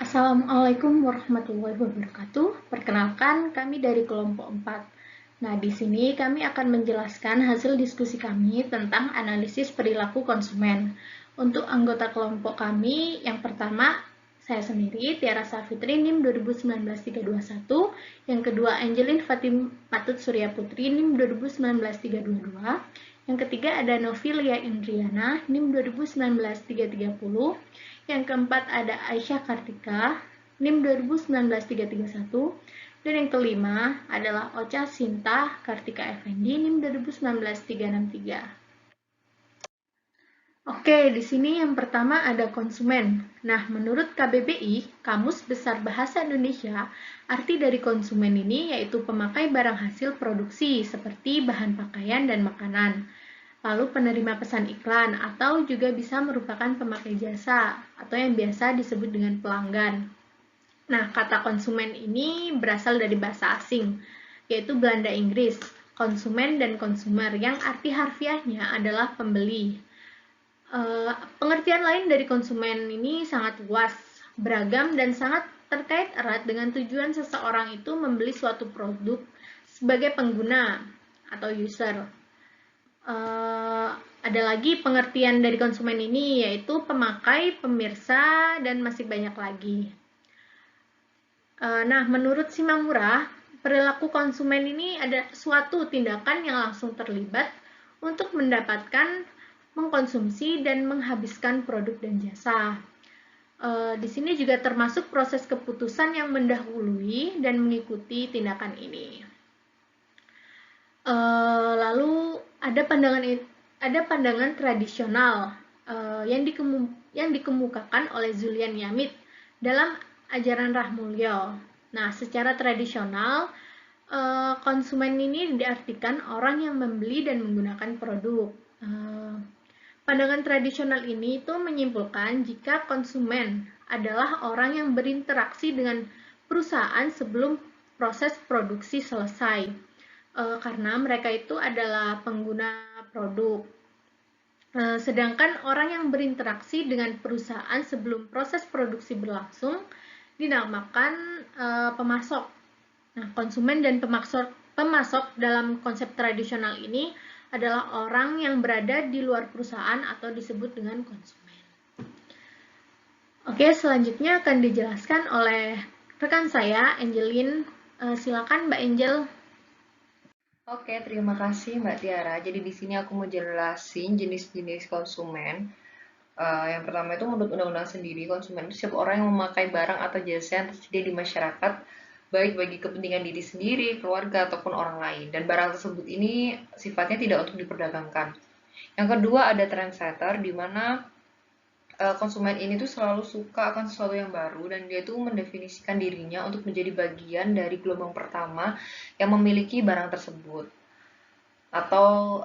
Assalamualaikum warahmatullahi wabarakatuh. Perkenalkan, kami dari kelompok 4. Nah, di sini kami akan menjelaskan hasil diskusi kami tentang analisis perilaku konsumen. Untuk anggota kelompok kami, yang pertama, saya sendiri, Tiara Safitri, NIM 2019-321. Yang kedua, Angelin Fatim Patut Surya Putri, NIM 2019-322. Yang ketiga ada Novilia Indriana, NIM 2019-330. Yang keempat ada Aisyah Kartika, NIM 2019-331. Dan yang kelima adalah Ocha Sinta Kartika Effendi, NIM 2019-363. Oke, di sini yang pertama ada konsumen. Nah, menurut KBBI, Kamus Besar Bahasa Indonesia, arti dari konsumen ini yaitu pemakai barang hasil produksi seperti bahan pakaian dan makanan. Lalu penerima pesan iklan atau juga bisa merupakan pemakai jasa atau yang biasa disebut dengan pelanggan. Nah, kata konsumen ini berasal dari bahasa asing, yaitu Belanda Inggris, konsumen dan konsumer yang arti harfiahnya adalah pembeli. Pengertian lain dari konsumen ini sangat luas, beragam, dan sangat terkait erat dengan tujuan seseorang itu membeli suatu produk sebagai pengguna atau user. Ada lagi pengertian dari konsumen ini yaitu pemakai, pemirsa, dan masih banyak lagi. Nah, menurut Simamura, perilaku konsumen ini ada suatu tindakan yang langsung terlibat untuk mendapatkan, mengkonsumsi, dan menghabiskan produk dan jasa. Di sini juga termasuk proses keputusan yang mendahului dan mengikuti tindakan ini. Lalu ada pandangan tradisional yang dikemukakan oleh Zulian Yamit dalam ajaran Rahmulyo. Nah, secara tradisional konsumen ini diartikan orang yang membeli dan menggunakan produk. Pandangan tradisional ini itu menyimpulkan jika konsumen adalah orang yang berinteraksi dengan perusahaan sebelum proses produksi selesai. Karena mereka itu adalah pengguna produk. Sedangkan orang yang berinteraksi dengan perusahaan sebelum proses produksi berlangsung dinamakan pemasok. Nah, konsumen dan pemasok dalam konsep tradisional ini adalah orang yang berada di luar perusahaan atau disebut dengan konsumen. Oke, selanjutnya akan dijelaskan oleh rekan saya, Angelin. Silakan Mbak Angel. Oke, terima kasih Mbak Tiara. Jadi di sini aku mau jelasin jenis-jenis konsumen. Yang pertama itu menurut undang-undang sendiri, konsumen itu setiap orang yang memakai barang atau jasa yang tersedia di masyarakat, baik bagi kepentingan diri sendiri, keluarga, ataupun orang lain. Dan barang tersebut ini sifatnya tidak untuk diperdagangkan. Yang kedua ada trendsetter, di mana konsumen ini tuh selalu suka akan sesuatu yang baru dan dia tuh mendefinisikan dirinya untuk menjadi bagian dari gelombang pertama yang memiliki barang tersebut atau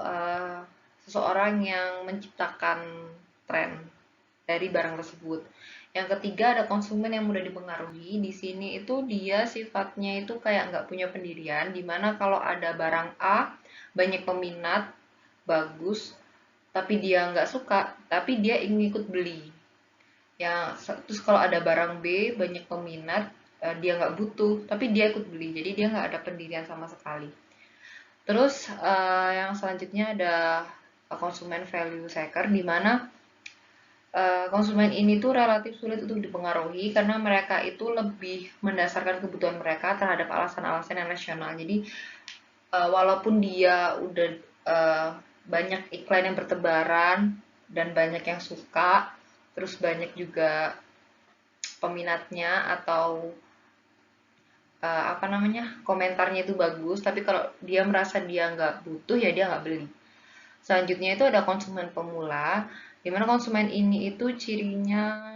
seseorang yang menciptakan tren dari barang tersebut. Yang ketiga ada konsumen yang mudah dipengaruhi. Di sini itu dia sifatnya itu kayak nggak punya pendirian, dimana kalau ada barang A banyak peminat, bagus, tapi dia nggak suka, tapi dia ingin ikut beli. Terus kalau ada barang B banyak peminat, dia nggak butuh, tapi dia ikut beli, jadi dia nggak ada pendirian sama sekali. Terus yang selanjutnya ada konsumen value seeker, di mana konsumen ini tuh relatif sulit untuk dipengaruhi karena mereka itu lebih mendasarkan kebutuhan mereka terhadap alasan-alasan yang rasional. Jadi walaupun dia udah banyak iklan yang bertebaran dan banyak yang suka, terus banyak juga peminatnya atau apa namanya komentarnya itu bagus, tapi kalau dia merasa dia nggak butuh ya dia nggak beli. Selanjutnya itu ada konsumen pemula, di mana konsumen ini itu cirinya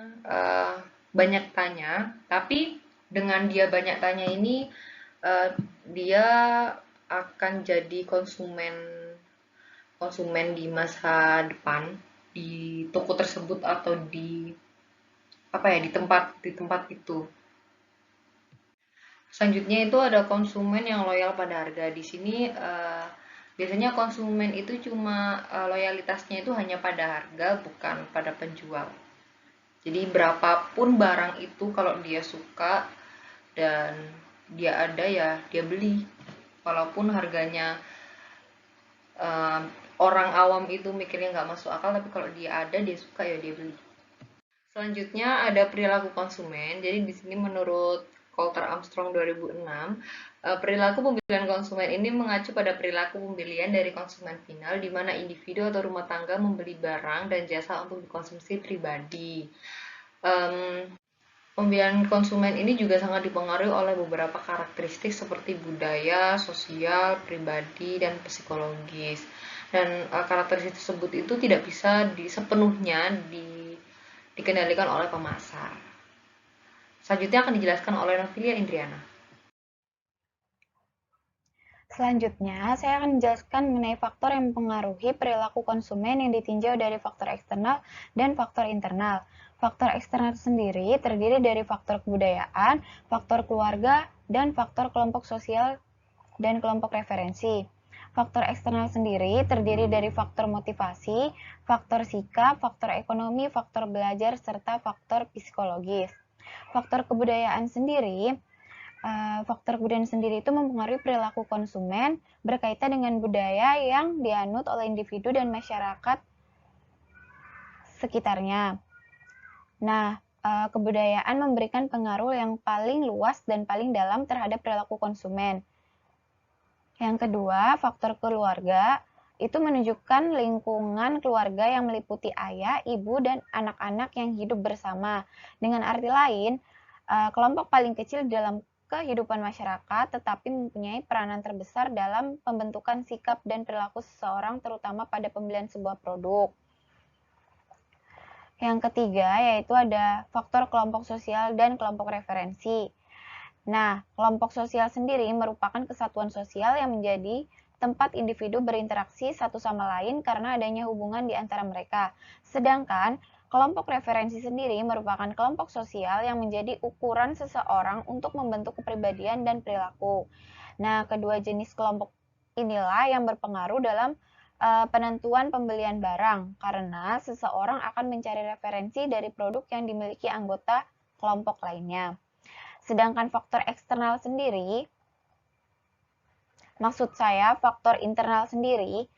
banyak tanya, tapi dengan dia banyak tanya ini dia akan jadi konsumen konsumen di masa depan di toko tersebut atau di apa ya di tempat itu. Selanjutnya itu ada konsumen yang loyal pada harga. Di sini biasanya konsumen itu cuma loyalitasnya itu hanya pada harga, bukan pada penjual. Jadi berapapun barang itu kalau dia suka dan dia ada ya dia beli. Walaupun harganya eh, orang awam itu mikirnya nggak masuk akal, tapi kalau dia ada dia suka ya dia beli. Selanjutnya ada perilaku konsumen. Jadi di sini menurut Coulter Armstrong 2006, perilaku pembelian konsumen ini mengacu pada perilaku pembelian dari konsumen final di mana individu atau rumah tangga membeli barang dan jasa untuk dikonsumsi pribadi. Em, Pembiayaan konsumen ini juga sangat dipengaruhi oleh beberapa karakteristik seperti budaya, sosial, pribadi, dan psikologis. Dan karakteristik tersebut itu tidak bisa sepenuhnya dikendalikan oleh pemasar. Selanjutnya akan dijelaskan oleh Novilia Indriana. Selanjutnya, saya akan menjelaskan mengenai faktor yang mempengaruhi perilaku konsumen yang ditinjau dari faktor eksternal dan faktor internal. Faktor eksternal sendiri terdiri dari faktor kebudayaan, faktor keluarga, dan faktor kelompok sosial dan kelompok referensi. Faktor eksternal sendiri terdiri dari faktor motivasi, faktor sikap, faktor ekonomi, faktor belajar, serta faktor psikologis. Faktor kebudayaan sendiri Faktor kebudayaan sendiri itu mempengaruhi perilaku konsumen berkaitan dengan budaya yang dianut oleh individu dan masyarakat sekitarnya. Nah, kebudayaan memberikan pengaruh yang paling luas dan paling dalam terhadap perilaku konsumen. Yang kedua, faktor keluarga itu menunjukkan lingkungan keluarga yang meliputi ayah, ibu, dan anak-anak yang hidup bersama. Dengan arti lain, kelompok paling kecil dalam kehidupan masyarakat tetapi mempunyai peranan terbesar dalam pembentukan sikap dan perilaku seseorang terutama pada pembelian sebuah produk. Yang ketiga yaitu ada faktor kelompok sosial dan kelompok referensi. Nah, kelompok sosial sendiri merupakan kesatuan sosial yang menjadi tempat individu berinteraksi satu sama lain karena adanya hubungan di antara mereka. Sedangkan kelompok referensi sendiri merupakan kelompok sosial yang menjadi ukuran seseorang untuk membentuk kepribadian dan perilaku. Nah, kedua jenis kelompok inilah yang berpengaruh dalam penentuan pembelian barang karena seseorang akan mencari referensi dari produk yang dimiliki anggota kelompok lainnya. Sedangkan faktor eksternal sendiri, maksud saya faktor internal sendiri,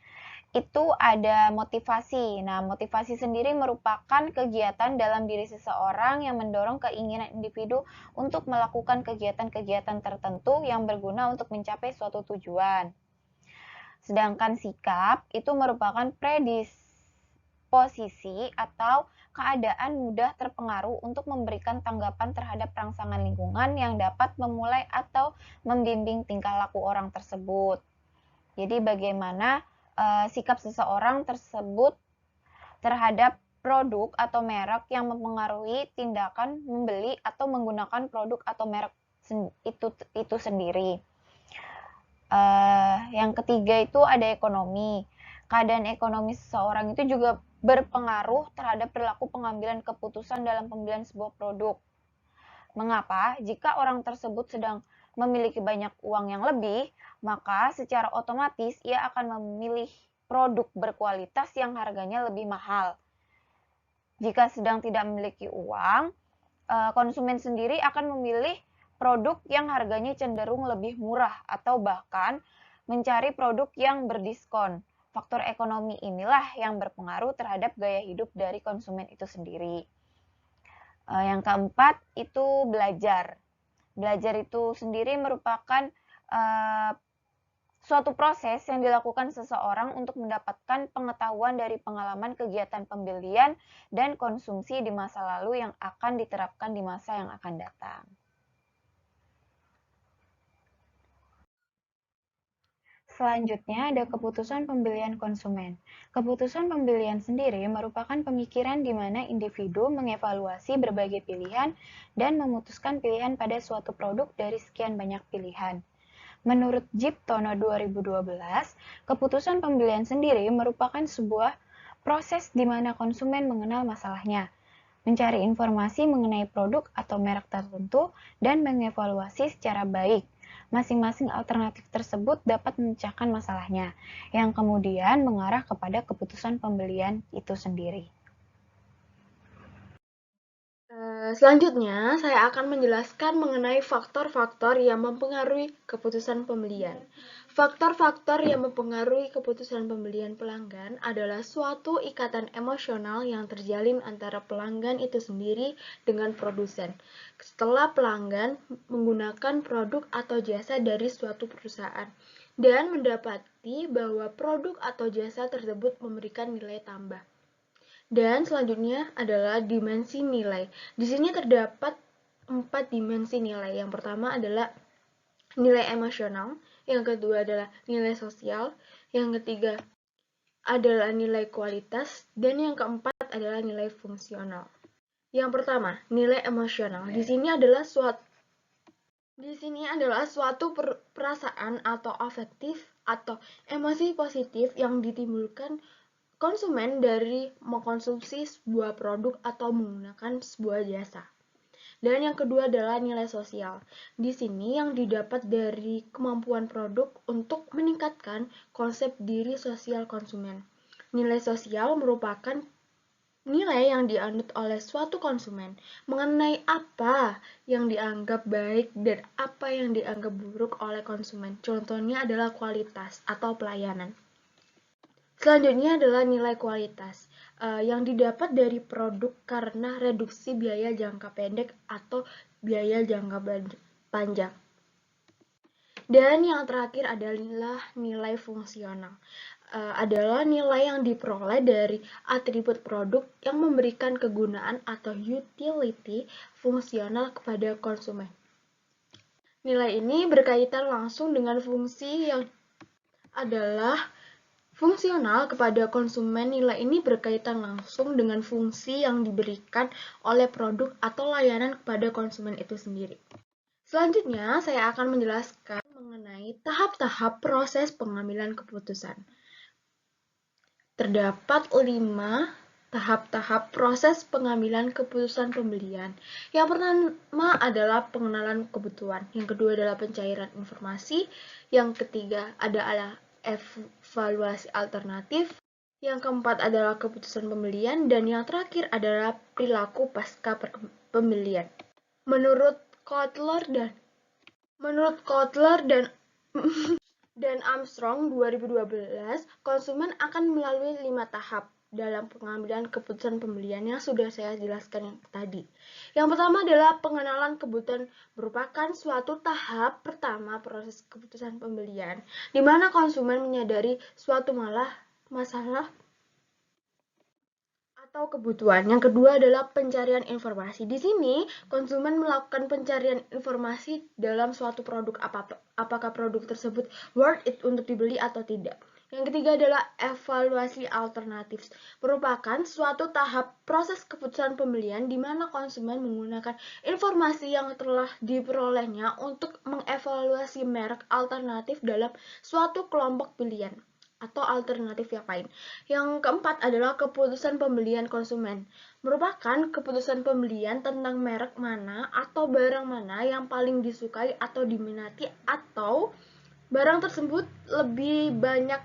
itu ada motivasi. Nah, motivasi sendiri merupakan kegiatan dalam diri seseorang yang mendorong keinginan individu untuk melakukan kegiatan-kegiatan tertentu yang berguna untuk mencapai suatu tujuan. Sedangkan sikap itu merupakan predisposisi atau keadaan mudah terpengaruh untuk memberikan tanggapan terhadap rangsangan lingkungan yang dapat memulai atau membimbing tingkah laku orang tersebut. Jadi bagaimana sikap seseorang tersebut terhadap produk atau merek yang mempengaruhi tindakan membeli atau menggunakan produk atau merek itu sendiri. Yang ketiga itu ada ekonomi. Keadaan ekonomi seseorang itu juga berpengaruh terhadap perilaku pengambilan keputusan dalam pembelian sebuah produk. Mengapa? Jika orang tersebut sedang memiliki banyak uang yang lebih, maka secara otomatis ia akan memilih produk berkualitas yang harganya lebih mahal. Jika sedang tidak memiliki uang, konsumen sendiri akan memilih produk yang harganya cenderung lebih murah atau bahkan mencari produk yang berdiskon. Faktor ekonomi inilah yang berpengaruh terhadap gaya hidup dari konsumen itu sendiri. Yang keempat itu belajar. Belajar itu sendiri merupakan suatu proses yang dilakukan seseorang untuk mendapatkan pengetahuan dari pengalaman kegiatan pembelian dan konsumsi di masa lalu yang akan diterapkan di masa yang akan datang. Selanjutnya ada keputusan pembelian konsumen. Keputusan pembelian sendiri merupakan pemikiran di mana individu mengevaluasi berbagai pilihan dan memutuskan pilihan pada suatu produk dari sekian banyak pilihan. Menurut Jip Tono 2012, keputusan pembelian sendiri merupakan sebuah proses di mana konsumen mengenal masalahnya, mencari informasi mengenai produk atau merek tertentu, dan mengevaluasi secara baik. Masing-masing alternatif tersebut dapat memecahkan masalahnya, yang kemudian mengarah kepada keputusan pembelian itu sendiri. Selanjutnya, saya akan menjelaskan mengenai faktor-faktor yang mempengaruhi keputusan pembelian. Faktor-faktor yang mempengaruhi keputusan pembelian pelanggan adalah suatu ikatan emosional yang terjalin antara pelanggan itu sendiri dengan produsen. Setelah pelanggan menggunakan produk atau jasa dari suatu perusahaan dan mendapati bahwa produk atau jasa tersebut memberikan nilai tambah. Dan selanjutnya adalah dimensi nilai. Di sini terdapat 4 dimensi nilai. Yang pertama adalah nilai emosional, yang kedua adalah nilai sosial, yang ketiga adalah nilai kualitas, dan yang keempat adalah nilai fungsional. Yang pertama, nilai emosional. Di sini adalah suatu perasaan atau afektif atau emosi positif yang ditimbulkan konsumen dari mengkonsumsi sebuah produk atau menggunakan sebuah jasa. Dan yang kedua adalah nilai sosial. Di sini yang didapat dari kemampuan produk untuk meningkatkan konsep diri sosial konsumen. Nilai sosial merupakan nilai yang dianut oleh suatu konsumen mengenai apa yang dianggap baik dan apa yang dianggap buruk oleh konsumen. Contohnya adalah kualitas atau pelayanan. Selanjutnya adalah nilai kualitas yang didapat dari produk karena reduksi biaya jangka pendek atau biaya jangka panjang. Dan yang terakhir adalah nilai fungsional. Adalah nilai yang diperoleh dari atribut produk yang memberikan kegunaan atau utility fungsional kepada konsumen. Nilai ini berkaitan langsung dengan fungsi yang adalah fungsional kepada konsumen. Nilai ini berkaitan langsung dengan fungsi yang diberikan oleh produk atau layanan kepada konsumen itu sendiri. Selanjutnya, saya akan menjelaskan mengenai tahap-tahap proses pengambilan keputusan. Terdapat 5 tahap-tahap proses pengambilan keputusan pembelian. Yang pertama adalah pengenalan kebutuhan, yang kedua adalah pencairan informasi, yang ketiga adalah evaluasi alternatif, yang keempat adalah keputusan pembelian, dan yang terakhir adalah perilaku pasca pembelian. Menurut Kotler dan Armstrong 2012, konsumen akan melalui 5 tahap dalam pengambilan keputusan pembelian yang sudah saya jelaskan tadi. Yang pertama adalah pengenalan kebutuhan, merupakan suatu tahap pertama proses keputusan pembelian, di mana konsumen menyadari suatu masalah atau kebutuhan. Yang kedua adalah pencarian informasi. Di sini, konsumen melakukan pencarian informasi dalam suatu produk, apakah produk tersebut worth it untuk dibeli atau tidak. Yang ketiga adalah evaluasi alternatif, merupakan suatu tahap proses keputusan pembelian di mana konsumen menggunakan informasi yang telah diperolehnya untuk mengevaluasi merek alternatif dalam suatu kelompok pilihan atau alternatif yang lain. Yang keempat adalah keputusan pembelian konsumen, merupakan keputusan pembelian tentang merek mana atau barang mana yang paling disukai atau diminati, atau barang tersebut lebih banyak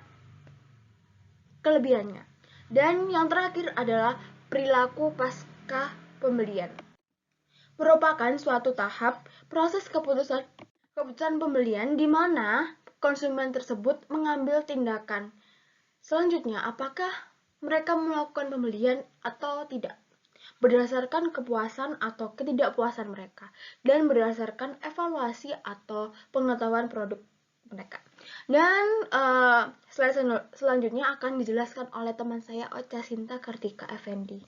kelebihannya. Dan yang terakhir adalah perilaku pasca pembelian, merupakan suatu tahap proses keputusan pembelian di mana konsumen tersebut mengambil tindakan selanjutnya, apakah mereka melakukan pembelian atau tidak, berdasarkan kepuasan atau ketidakpuasan mereka, dan berdasarkan evaluasi atau pengetahuan produk mereka. Dan slide selanjutnya akan dijelaskan oleh teman saya Ocha Sinta Kartika Effendi.